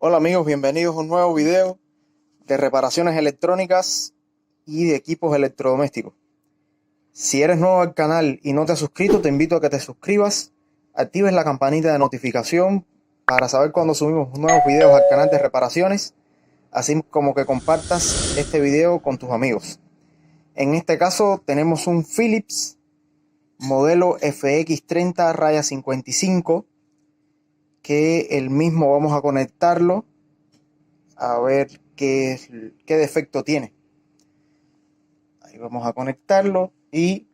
Hola amigos, bienvenidos a un nuevo video de reparaciones electrónicas y de equipos electrodomésticos. Si eres nuevo al canal y no te has suscrito, te invito a que te suscribas, actives la campanita de notificación para saber cuando subimos nuevos videos al canal de reparaciones, así como que compartas este video con tus amigos. En este caso tenemos un Philips modelo FX30-55 que el mismo vamos a conectarlo a ver qué defecto tiene. Ahí vamos a conectarlo y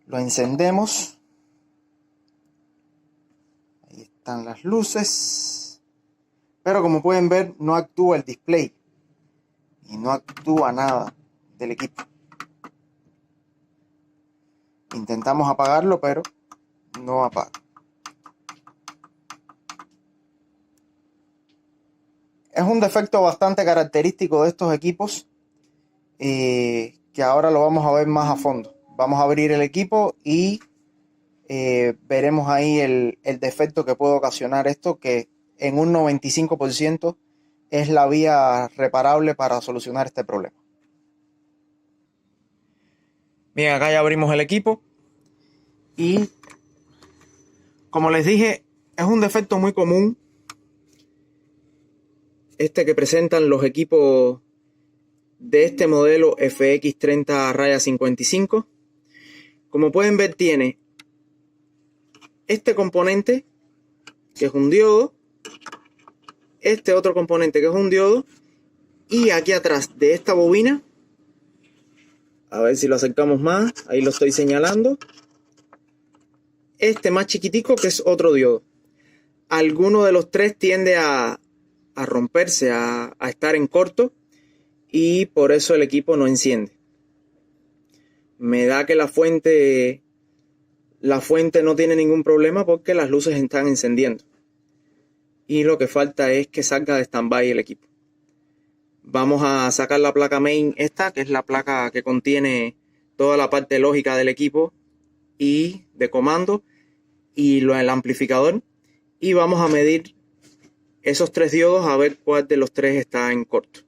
lo encendemos. Ahí están las luces, pero como pueden ver no actúa el display y no actúa nada del equipo. Intentamos apagarlo, pero no apaga. Es un defecto bastante característico de estos equipos, que ahora lo vamos a ver más a fondo. Vamos a abrir el equipo y veremos ahí el defecto que puede ocasionar esto, que en un 95% es la vía reparable para solucionar este problema. Bien, acá ya abrimos el equipo y, como les dije, es un defecto muy común que presentan los equipos de este modelo FX30-55. Como pueden ver, tiene este componente que es un diodo, este otro componente que es un diodo, y aquí atrás de esta bobina, a ver si lo acercamos más, ahí lo estoy señalando, este más chiquitico que es otro diodo. Alguno de los tres tiende a romperse, a estar en corto, y por eso el equipo no enciende. Me da que la fuente no tiene ningún problema porque las luces están encendiendo. Y lo que falta es que salga de stand-by el equipo. Vamos a sacar la placa main esta, que es la placa que contiene toda la parte lógica del equipo y de comando y el amplificador. Y vamos a medir esos tres diodos a ver cuál de los tres está en corto.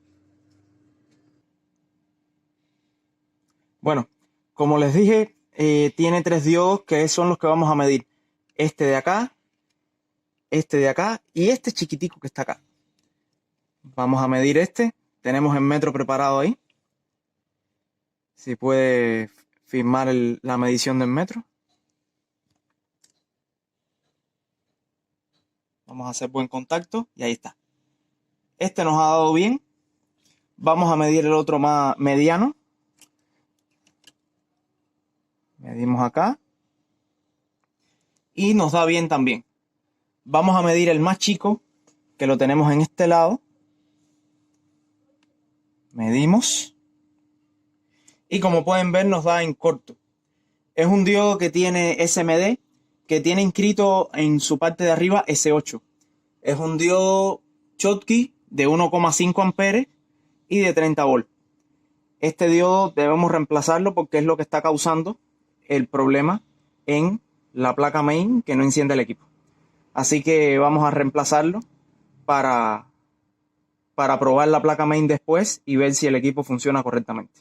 Bueno, como les dije, tiene tres diodos que son los que vamos a medir. Este de acá y este chiquitico que está acá. Vamos a medir este. Tenemos el metro preparado ahí. Si puede firmar la medición del metro. Vamos a hacer buen contacto y ahí está. Este nos ha dado bien. Vamos a medir el otro más mediano. Medimos acá. Y nos da bien también. Vamos a medir el más chico, que lo tenemos en este lado. Medimos. Y como pueden ver nos da en corto. Es un diodo que tiene SMD, que tiene inscrito en su parte de arriba S8. Es un diodo Schottky de 1,5 amperes y de 30 volts. Este diodo debemos reemplazarlo porque es lo que está causando el problema en la placa main que no enciende el equipo. Así que vamos a reemplazarlo para probar la placa main después y ver si el equipo funciona correctamente.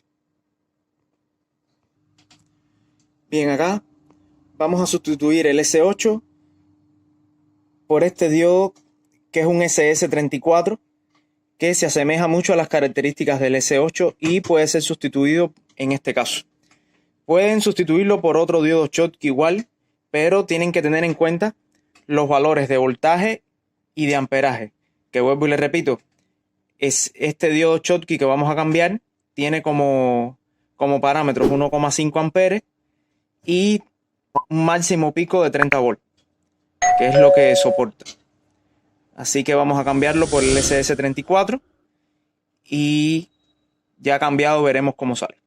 Bien, acá vamos a sustituir el S8 por este diodo que es un SS34, que se asemeja mucho a las características del S8 y puede ser sustituido en este caso. Pueden sustituirlo por otro diodo Schottky igual, pero tienen que tener en cuenta los valores de voltaje y de amperaje, que vuelvo y les repito, es este diodo Schottky que vamos a cambiar, tiene como parámetros 1,5 amperes y un máximo pico de 30 volts, que es lo que soporta. Así que vamos a cambiarlo por el SS34 y ya cambiado veremos cómo sale.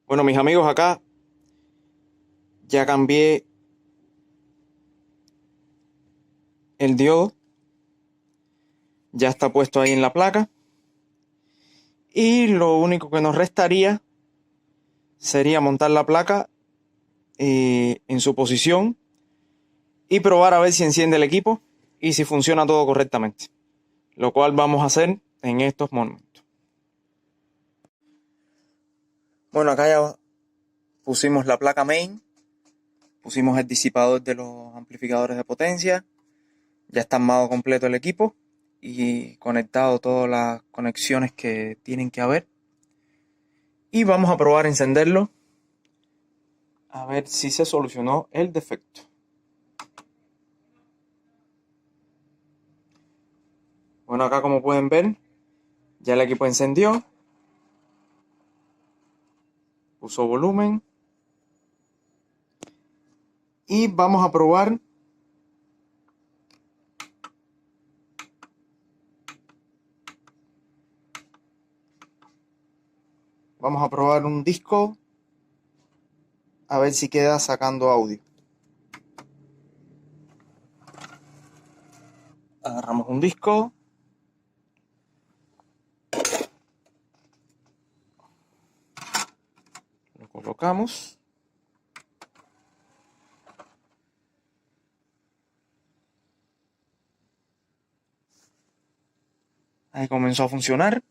Bueno, mis amigos, acá ya cambié el diodo. Ya está puesto ahí en la placa. Y lo único que nos restaría sería montar la placa en su posición y probar a ver si enciende el equipo. y si funciona todo correctamente, lo cual vamos a hacer en estos momentos. Bueno, acá ya pusimos la placa main, pusimos el disipador de los amplificadores de potencia, ya está armado completo el equipo y conectado todas las conexiones que tienen que haber. Y vamos a probar a encenderlo a ver si se solucionó el defecto. Bueno, acá como pueden ver, ya el equipo encendió, puso volumen y vamos a probar un disco a ver si queda sacando audio. Agarramos un disco, lo colocamos, ahí comenzó a funcionar.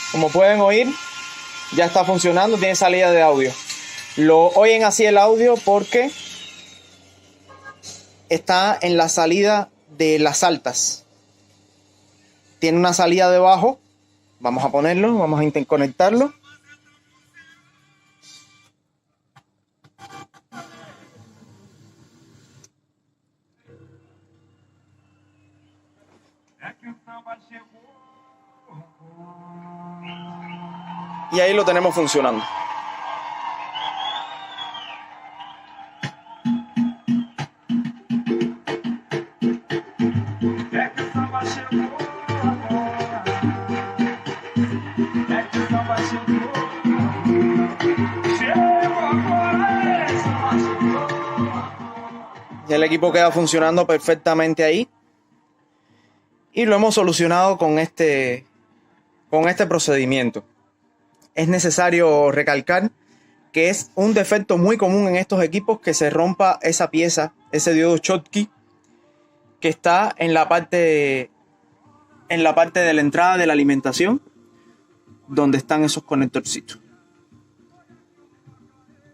Como pueden oír, ya está funcionando, tiene salida de audio. Lo oyen así el audio porque está en la salida de las altas. Tiene una salida debajo. Vamos a ponerlo, vamos a interconectarlo. Y ahí lo tenemos funcionando. Ya el equipo queda funcionando perfectamente ahí. Y lo hemos solucionado con este procedimiento. Es necesario recalcar que es un defecto muy común en estos equipos que se rompa esa pieza, ese diodo Schottky que está en la parte de la entrada de la alimentación, donde están esos conectorcitos.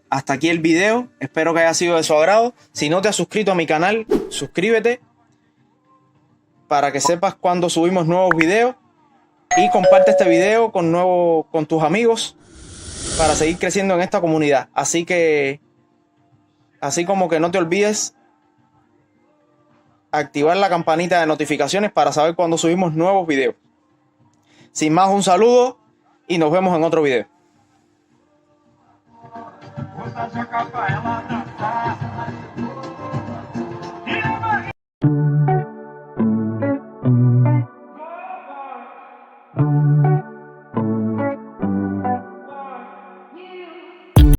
Hasta aquí el video, espero que haya sido de su agrado. Si no te has suscrito a mi canal, suscríbete para que sepas cuando subimos nuevos videos y comparte este video con tus amigos para seguir creciendo en esta comunidad. Así como que no te olvides activar la campanita de notificaciones para saber cuando subimos nuevos videos. Sin más, un saludo y nos vemos en otro video.